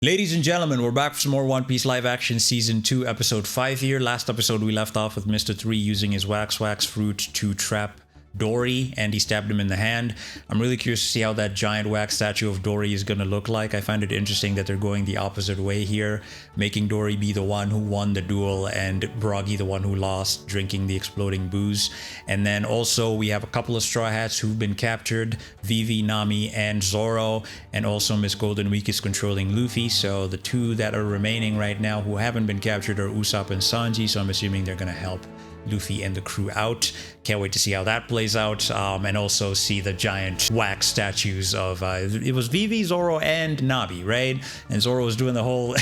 Ladies and gentlemen, we're back for some more One Piece live action season 2 episode 5 here. Last episode we left off with Mr. 3 using his wax fruit to trap Dory, and he stabbed him in the hand. I'm really curious to see how that giant wax statue of Dory is gonna look like. I find it interesting that they're going the opposite way here, making Dory be the one who won the duel and Broggy the one who lost, drinking the exploding booze. And then also we have a couple of Straw Hats who've been captured, Vivi, Nami, and Zoro, and also Miss Golden Week is controlling Luffy. So the two that are remaining right now who haven't been captured are Usopp and Sanji, so I'm assuming they're gonna help Luffy and the crew out. Can't wait to see how that plays out, and also see the giant wax statues of it was Vivi, Zoro, and Nami, right? And Zoro was doing the whole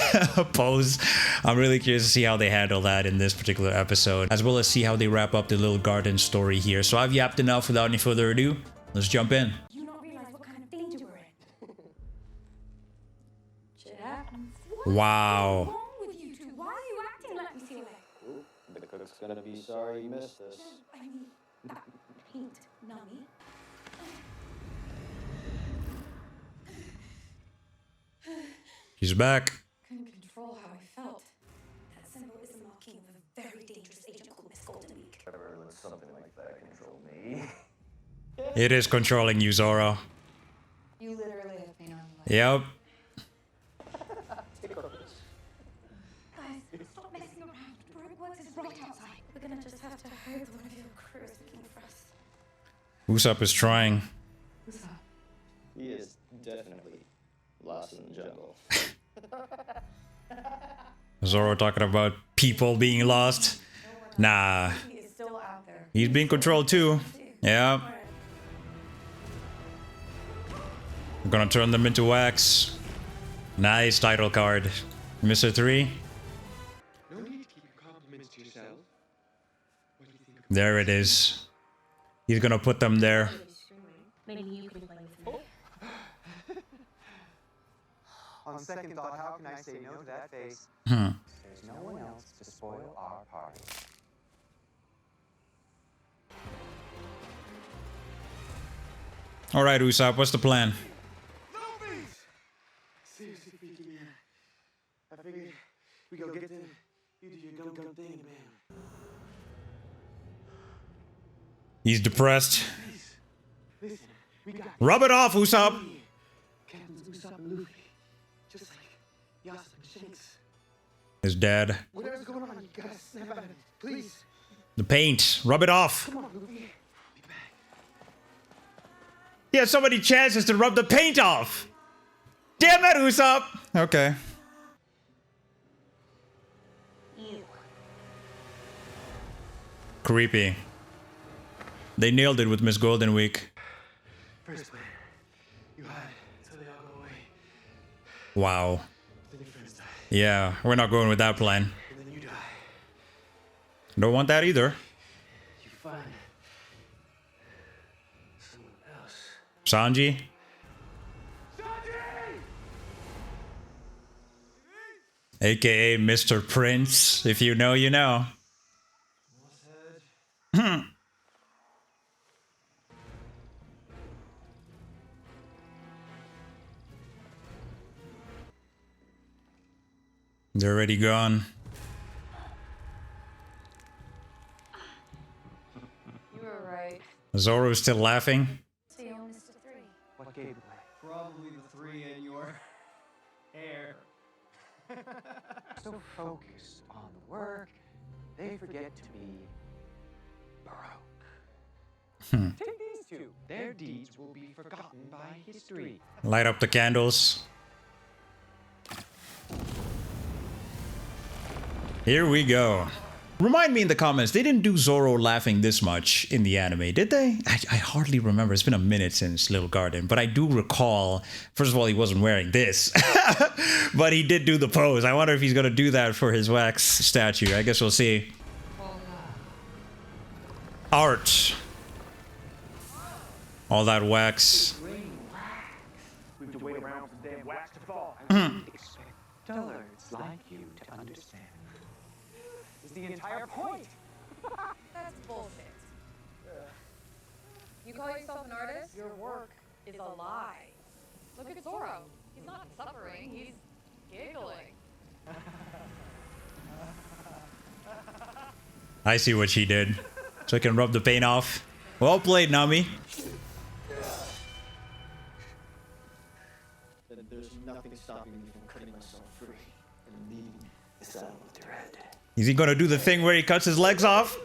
pose. I'm really curious to see how they handle that in this particular episode, as well as see how they wrap up the little garden story here. So I've yapped enough. Without any further ado, let's jump in. You not realize what kind of danger we're in. Shit happens. Wow. What's wrong with you two? Why are you acting like we see it? The cook's gonna be sorry you missed this. I mean, that paint, Nami. He's back. Couldn't control how I felt. That symbol is the marking of a very dangerous agent called Miss Golden Week. Never let something like that control me. It is controlling you, Zoro. You literally have paint on Yep. Guys, stop messing around. Baroque Works is right outside. We're gonna just have to hope one of your crew is looking for us. Usopp is trying. He is definitely lost in the jungle. Zoro talking about people being lost. Nah, He is still out there. he's being controlled too. Yeah. I'm gonna turn them into wax. Nice title card. Mr. 3. No need to keep your compliments to yourself. What do you think of There it is. He's gonna put them there. Maybe you can play with me. On second thought, how can I say no to that face? Hmm. There's no one else to spoil our party. Alright, Usopp, what's the plan? seriously freaking me out? I figured we go get them. You do your gum thing, man. He's depressed. Listen, we got Rub it off, Usopp! Captains Usopp and Luffy. Just like Usopp and Shanks. His dad. Whatever's going on, you gotta snap out of it. Please. The paint. Rub it off. Come on, Luffy. Be back. He has so many chances to rub the paint off. Damn it, Usopp! Okay. Creepy. They nailed it with Miss Golden Week. First plan. You hide until they all go away. Wow. Then your friends die. Yeah, we're not going with that plan. And then you die. Don't want that either. You find someone else. Sanji? AKA Mr. Prince. If you know, you know. They're already gone. You were right. Zoro's still laughing. So you Mr. 3. What gave it away? Probably the 3 in your hair. So focused on the work, they forget to be Baroque. Take these two. Their deeds will be forgotten by history. Light up the candles. Here we go. Remind me in the comments, they didn't do Zoro laughing this much in the anime, did they? I hardly remember. It's been a minute since Little Garden, but I do recall, first of all, he wasn't wearing this, but he did do the pose. I wonder if he's going to do that for his wax statue. I guess we'll see. Art. All that wax. We have to wait around for the damn wax to fall. I wouldn't expect dullards like you to understand. Is the entire point. That's bullshit. You call yourself an artist? Your work is a lie. Look at Zoro. He's not suffering. He's I see what she did. So I can rub the paint off. Well played, Nami. There's nothing stopping me from cutting myself free and leaving this island with your head. Is he gonna do the thing where he cuts his legs off?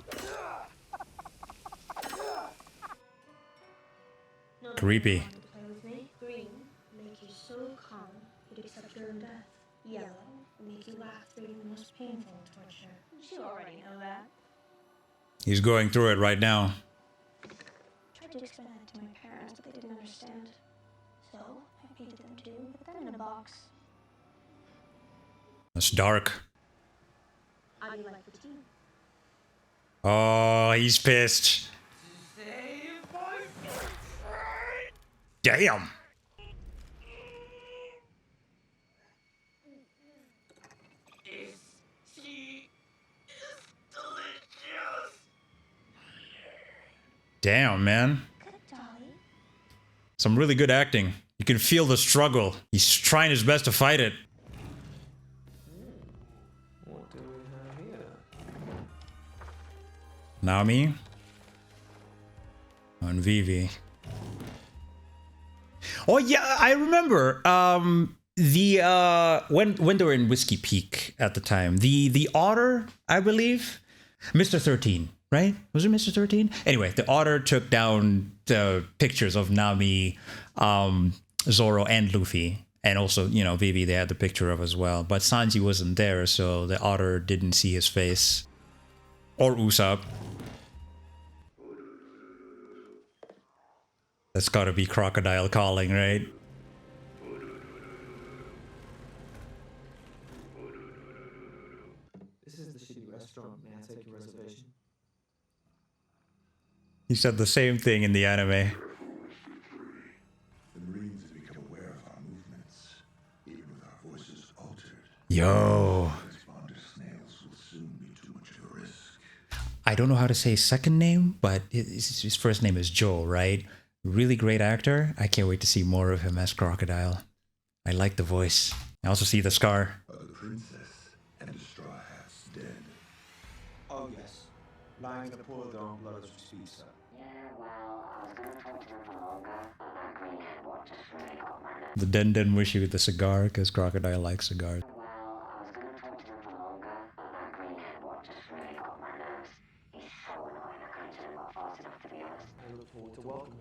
Creepy. Play with me. Green, make you so calm, you'd accept your own death. Yellow, make you laugh through the most painful torture. You already know that. He's going through it right now. Tried to explain that to my parents, but they didn't understand. So I painted them too, put them in a box. That's dark. How do you like the tea? Oh, he's pissed. Damn. Damn, man. Good, Dolly. Some really good acting. You can feel the struggle. He's trying his best to fight it. What do we have here? Nami. And Vivi. Oh yeah, I remember. When they were in Whiskey Peak at the time, the otter, I believe, Mr. 13, right? Was it Mr. 13? Anyway, the otter took down the pictures of Nami, Zoro, and Luffy, and also Vivi. They had the picture of as well, but Sanji wasn't there, so the otter didn't see his face, or Usopp. That's gotta be Crocodile calling, right? This is the shitty restaurant. May I take your reservation? He said the same thing in the anime. The Marines have become aware of our movements, even with our voices altered. Yo. Responder snails will soon be too much of a risk. I don't know how to say his second name, but his first name is Joel, right? Really great actor. I can't wait to see more of him as Crocodile. I like the voice. I also see the scar. Are the princess and the straw hats dead? Oh, yes. Lying in the pool of their own blood as we speak, sir. The Den Den wish you with the cigar because Crocodile likes cigars.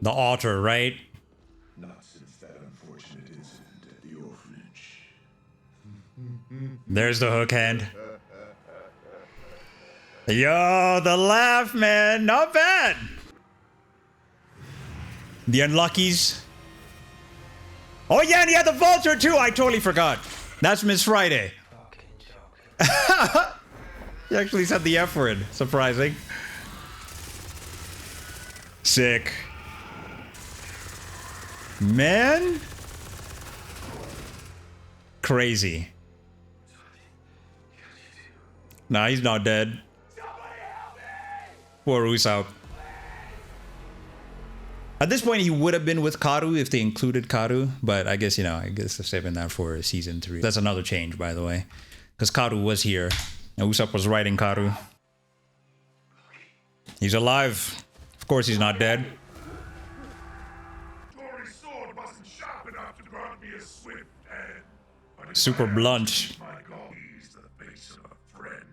The otter, right? Not since that unfortunate incident at the orphanage. There's the hook hand. Yo, the laugh, man. Not bad. The unluckies. Oh, yeah, and he had the vulture, too. I totally forgot. That's Miss Friday. He actually said the F word. Surprising. Sick. Man. Crazy. Nah, he's not dead. Poor Usopp. At this point, he would have been with Karu if they included Karu, but I guess, I guess they're saving that for season 3. That's another change, by the way, because Karu was here, and Usopp was riding Karu. He's alive. Of course, he's not dead. Dory's sword wasn't sharp enough to grant me a swift hand. But if Super I had blunt. used my God, he's the face of a friend.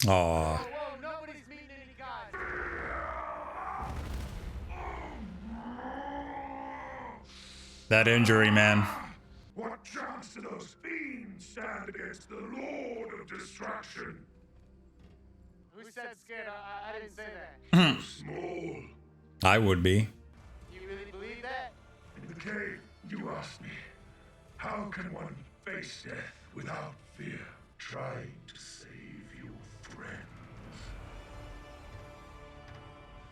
Aw. Whoa, nobody's meeting any guys. That injury, man. What chance do those fiends stand against the Lord of Destruction? Who said scared? I didn't say that. Small. I would be. You really believe that? In the cave, you asked me, how can one face death without fear, trying to save your friends?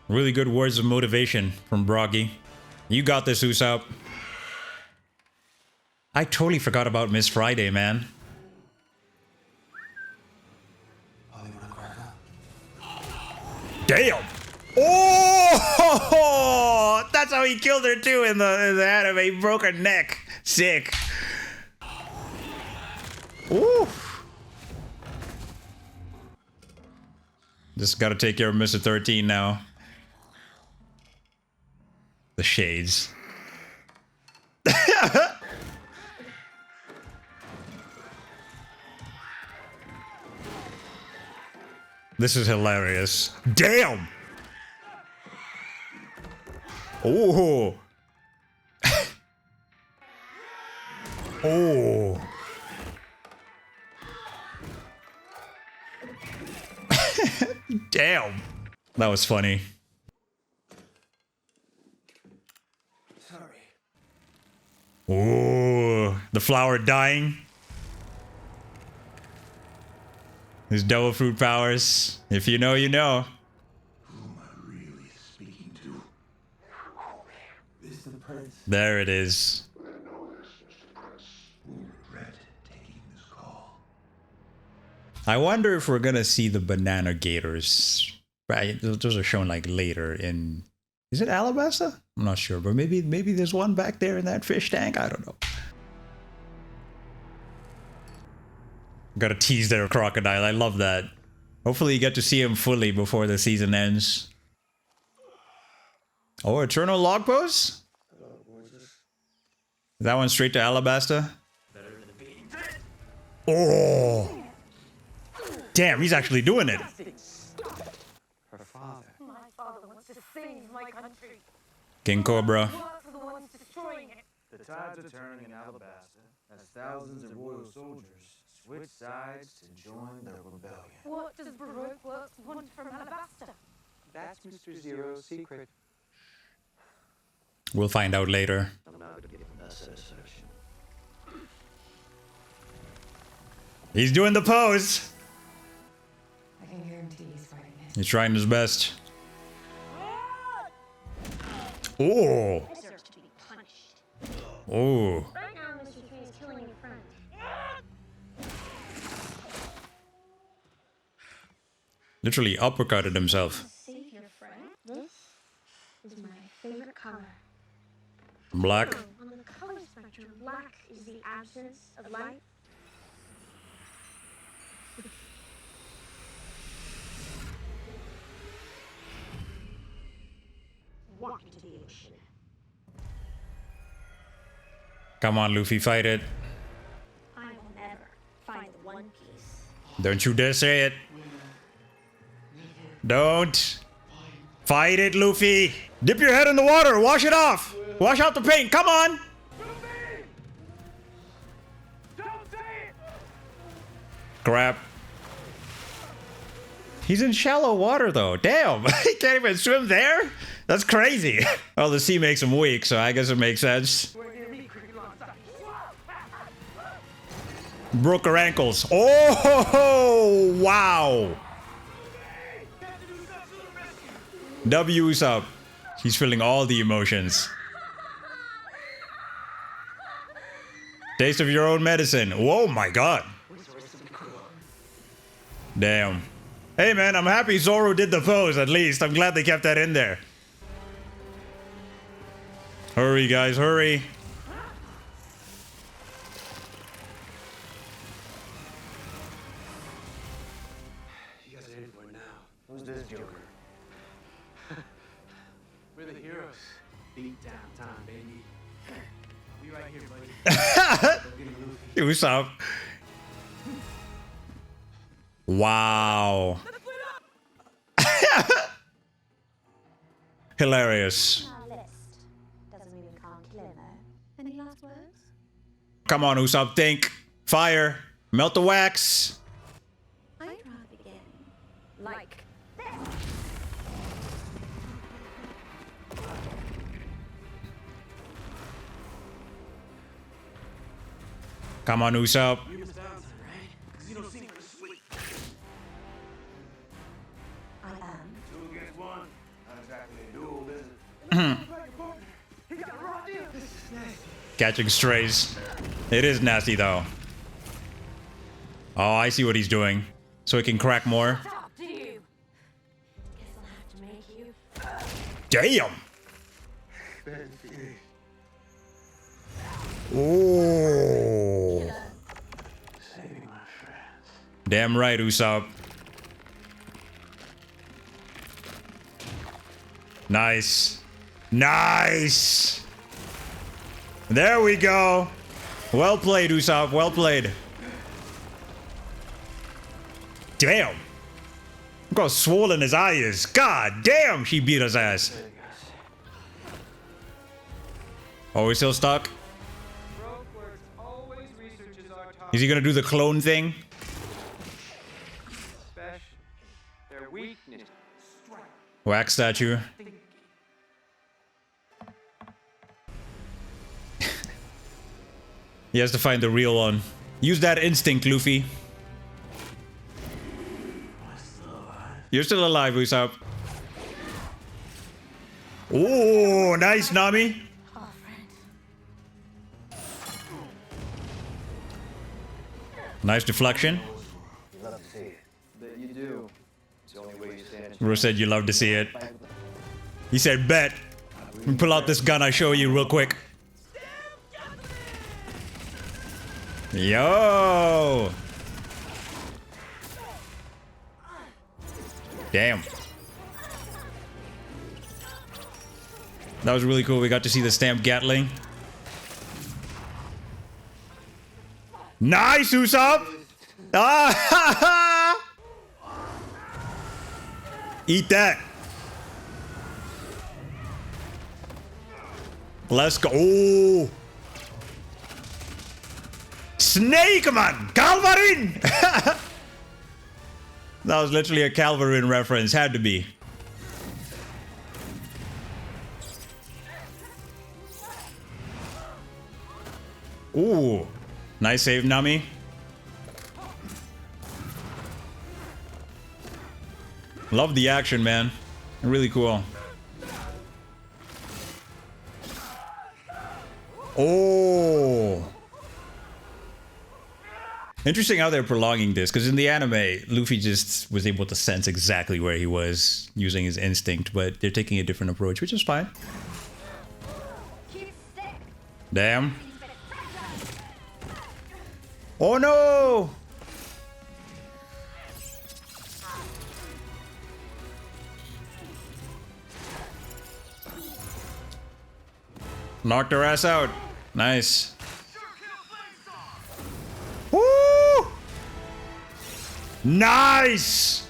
Really good words of motivation from Broggy. You got this, Usopp. I totally forgot about Miss Friday, man. Damn! Oh! That's how he killed her too in the anime. He broke her neck. Sick. Ooh. Just gotta take care of Mr. 13 now. The shades. This is hilarious. Damn! Oh! Oh! Damn! That was funny. Sorry. Oh, the flower dying. His devil fruit powers. If you know, you know. Who am I really speaking to? This is the prince. There it is. I know this, Mr. Prince. Will regret taking this call. I wonder if we're gonna see the banana gators. Right, those are shown like later in. Is it Alabasta? I'm not sure, but maybe there's one back there in that fish tank. I don't know. Gotta tease their crocodile. I love that. Hopefully you get to see him fully before the season ends. Oh, Eternal Log Pose? Is that one straight to Alabasta? Oh! Damn, he's actually doing it. Her father. My father wants to save my country. King Cobra. Works are the ones destroying it. The tides are turning in Alabasta as thousands of royal soldiers switch sides to join the rebellion. What does Baroque Works want from Alabasta? That's Mr. Zero's secret. We'll find out later. I'm not gonna give him that satisfaction. He's doing the pose. I can guarantee he's fighting it. He's trying his best. Oh! Deserves to be punished. Oh! Right now, Mr. 3 is killing your friend. Literally uppercutted himself. Save your friend? This is my favorite color. Black. On the color spectrum, black is the absence of light. Walk into the ocean. Come on, Luffy, fight it. I will never find the One Piece. Don't you dare say it. Don't. Fight it, Luffy. Dip your head in the water. Wash it off. Wash out the paint. Come on. Don't say it! Crap. He's in shallow water, though. Damn. He can't even swim there? That's crazy. Well, the sea makes him weak, so I guess it makes sense. Broke her ankles. Oh, wow. W Usopp. He's feeling all the emotions. Taste of your own medicine. Oh my god. Damn. Hey man, I'm happy Zoro did the pose at least. I'm glad they kept that in there. Hurry guys, hurry. You guys are in for it now. Who's this Joker? We're the heroes. Beat down time, baby. I'll be right here, buddy. Go get him, Luffy. Usopp. Wow. Hilarious. Our list doesn't mean we can't kill him, though. Any last words? Come on, Usopp, think. Fire. Melt the wax. I'd rather begin like this. Come on, Usopp. You missed out, right? Because you don't seem very sweet. I am. 2 against 1. Not exactly a duel, is it? He got a raw deal! This is nasty. Catching strays. It is nasty, though. Oh, I see what he's doing. So he can crack more. Stop, do you? Guess I'll have to make you. Damn! Ben, Phoenix. Oh. Saving my friends. Damn right, Usopp. Nice. Nice. There we go. Well played, Usopp. Well played. Damn. Look how swollen his eye is. God damn, she beat his ass. Oh, we're still stuck? Baroque Works always researches our top Is he gonna do the clone thing? special. Their weakness, strength, Wax statue. thinking. He has to find the real one. Use that instinct, Luffy. You're still alive, Usopp. Oh, nice, Nami. Oh, friend. Nice deflection. You love to see it. Bet you do. It's the only way you stand a Bro said you love to see it. He said, bet. Let me pull out this gun I show you real quick. Yo. Damn. That was really cool. We got to see the stamped Gatling. Nice, Usopp! Ah, eat that. Let's go. Oh. Snake man! Calvarin! That was literally a Calvarin reference. Had to be. Ooh. Nice save, Nami. Love the action, man. Really cool. Oh. Interesting how they're prolonging this, because in the anime, Luffy just was able to sense exactly where he was using his instinct, but they're taking a different approach, which is fine. Keep stick. Damn. Oh no! Knocked her ass out. Nice. Woo! Nice!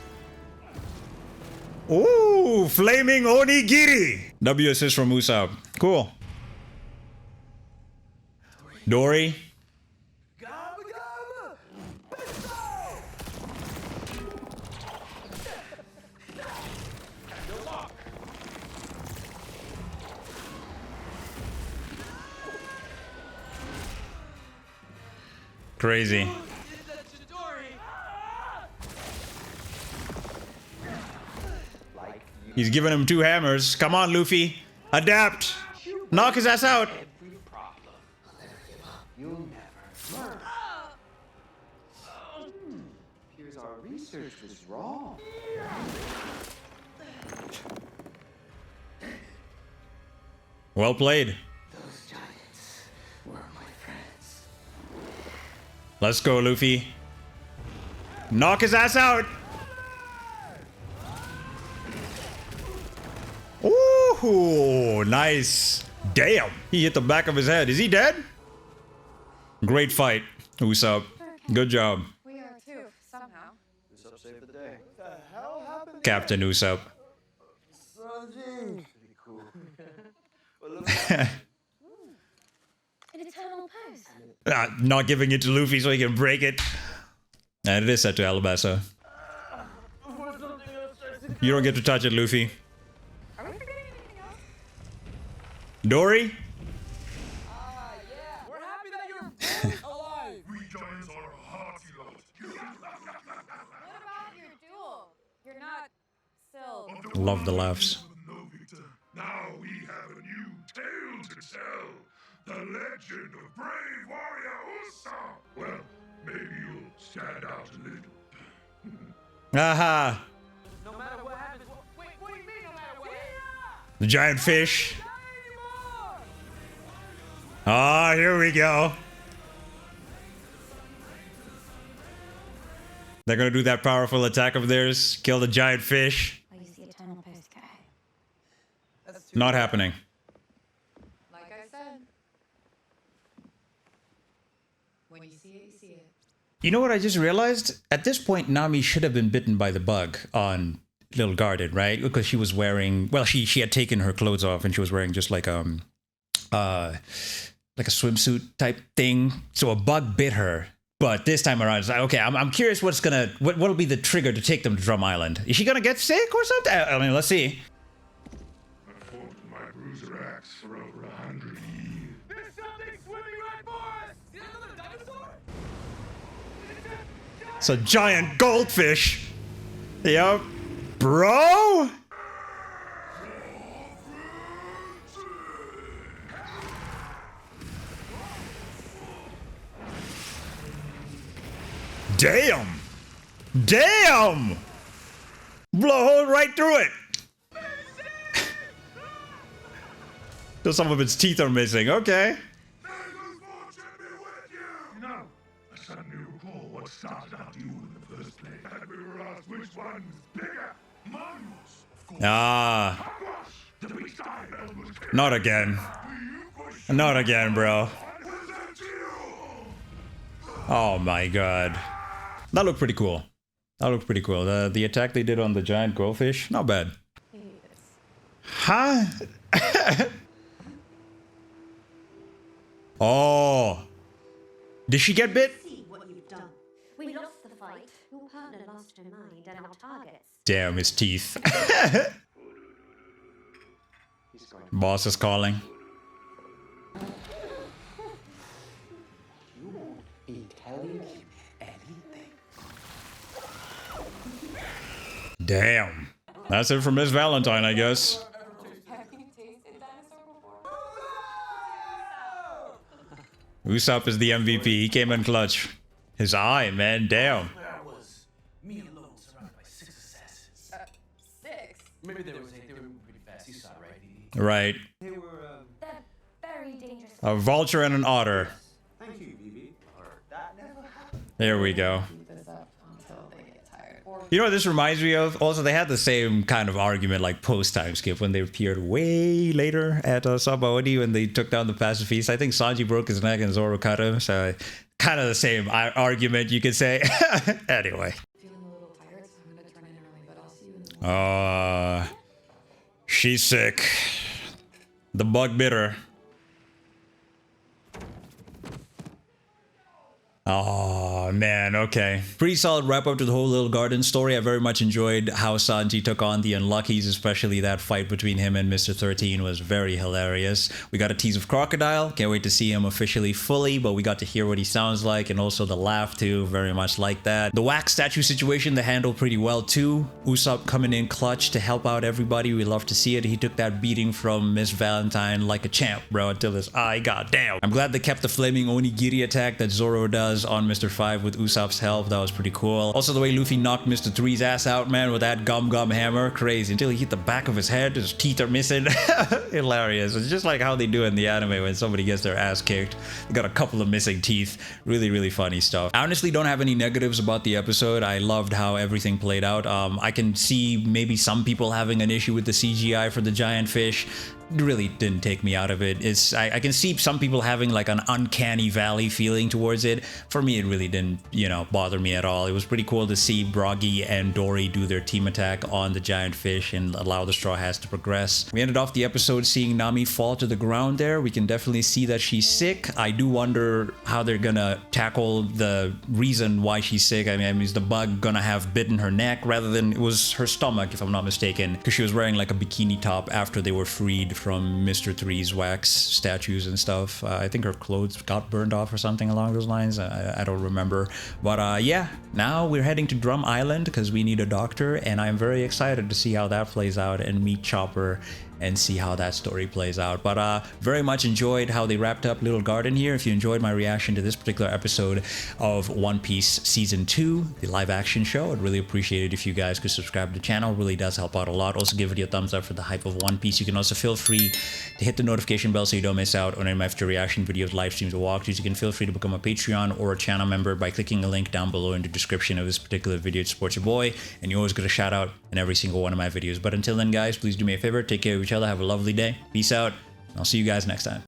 Ooh, flaming onigiri. W assist from Usopp. Cool. Dory. Crazy. He's giving him 2 hammers. Come on, Luffy. Adapt. Knock his ass out. every problem. You'll never learn. Appears our research was wrong. Well played. Those giants were my friends. Let's go, Luffy. Knock his ass out. Ooh, nice. Damn. He hit the back of his head. Is he dead? Great fight, Usopp. Good job, We are too, somehow. Usopp saved the day. Captain Usopp. Pretty cool. An eternal pose. Not giving it to Luffy so he can break it. And it is set to Alabasta. You don't get to touch it, Luffy. Are we forgetting anything else? Dory? Yeah, we're happy that you're both alive. We giants are a hearty lot. What about your duel? You're not still. Love the laughs. No, Victor. Now we have a new tale to tell. The legend of brave warrior Usopp. Well, maybe you'll stand out a little. Aha! No matter what happens, wait, what do you mean no matter what? The giant fish. Not anymore! Ah, here we go. They're gonna do that powerful attack of theirs. Kill the giant fish. I'll use the eternal pose, guy. Not happening. Like I said, when you see it, you see it. You know what I just realized? At this point, Nami should have been bitten by the bug on Little Garden, right? Because she was wearing, well, she had taken her clothes off and she was wearing just like a swimsuit type thing. So a bug bit her. But this time around, it's like, okay, I'm curious what'll be the trigger to take them to Drum Island. Is she gonna get sick or something? I mean, let's see. I've fought with my bruiser axe for over 100 years. There's something swimming right for us! Is that another dinosaur? It's a giant goldfish. Yup. Bro? Damn! Damn! Blow a hole right through it. So some of its teeth are missing. Okay. May the fortune be with you! No, I suddenly recall what started out you in the first place. And we were asked which one was bigger. Mine was, of course. Ah, Hogwash, the beast I held was bigger. not again. Not again, bro. Was that you? Oh my god. That looked pretty cool. That looked pretty cool. The attack they did on the giant goldfish, not bad. Huh? Oh. Did she get bit? See what you've done. We lost the fight. Your partner lost her mind and our targets. Damn, his teeth. Boss is calling. You won't be telling him anything. Damn. That's it for Miss Valentine, I guess. Have you tasted dinosaur before? Usopp is the MVP. He came in clutch. His eye, man. Damn. Where I was, me alone, surrounded by 6 assassins. 6. Maybe they were moving pretty fast. You saw, right, Dee? Right. They were, They're very dangerous. A vulture and an otter. thank you, BB. That never happened. There we go. Keep this up until they get tired. Or You know what this reminds me of? Also, they had the same kind of argument like post-time skip when they appeared way later at Sabaody when they took down the pacifist. I think Sanji broke his neck and Zoro cut him. So kind of the same argument, you could say. Anyway. feeling a little tired, so I'm gonna turn in early, but I'll see you in the morning. She's sick. The bug bit her. Oh man, okay. Pretty solid wrap up to the whole Little Garden story. I very much enjoyed how Sanji took on the Unluckies, especially that fight between him and Mr. 13 was very hilarious. We got a tease of Crocodile. Can't wait to see him officially fully, but we got to hear what he sounds like and also the laugh too. Very much like that. The wax statue situation they handled pretty well too. Usopp coming in clutch to help out everybody. We love to see it. He took that beating from Miss Valentine like a champ, bro, until his eye got down. I'm glad they kept the flaming onigiri attack that Zoro does on Mr. 5 with Usopp's help. That was pretty cool. Also, the way Luffy knocked Mr. 3's ass out, man, with that gum hammer. Crazy. Until he hit the back of his head, his teeth are missing. Hilarious. It's just like how they do in the anime when somebody gets their ass kicked. They got a couple of missing teeth. Really, really funny stuff. I honestly don't have any negatives about the episode. I loved how everything played out. I can see maybe some people having an issue with the CGI for the giant fish. Really didn't take me out of it. I can see some people having like an uncanny valley feeling towards it. For me, it really didn't, bother me at all. It was pretty cool to see Broggy and Dory do their team attack on the giant fish and allow the Straw Hats to progress. We ended off the episode seeing Nami fall to the ground there. We can definitely see that she's sick. I do wonder how they're gonna tackle the reason why she's sick. I mean, is the bug gonna have bitten her neck rather than it was her stomach, if I'm not mistaken, because she was wearing like a bikini top after they were freed from Mr. 3's wax statues and stuff. I think her clothes got burned off or something along those lines. I don't remember. But yeah, now we're heading to Drum Island because we need a doctor, and I'm very excited to see how that plays out and meet Chopper and see how that story plays out. But very much enjoyed how they wrapped up Little Garden here. If you enjoyed my reaction to this particular episode of One Piece Season 2, the live action show, I'd really appreciate it if you guys could subscribe to the channel. It really does help out a lot. Also give it a thumbs up for the hype of One Piece. You can also feel free to hit the notification bell so you don't miss out on any of my future reaction videos, live streams, or walkthroughs. You can feel free to become a Patreon or a channel member by clicking a link down below in the description of this particular video to support your boy. And you always get a shout out in every single one of my videos. But until then, guys, please do me a favor, take care of of each other. Have a lovely day. Peace out. I'll see you guys next time.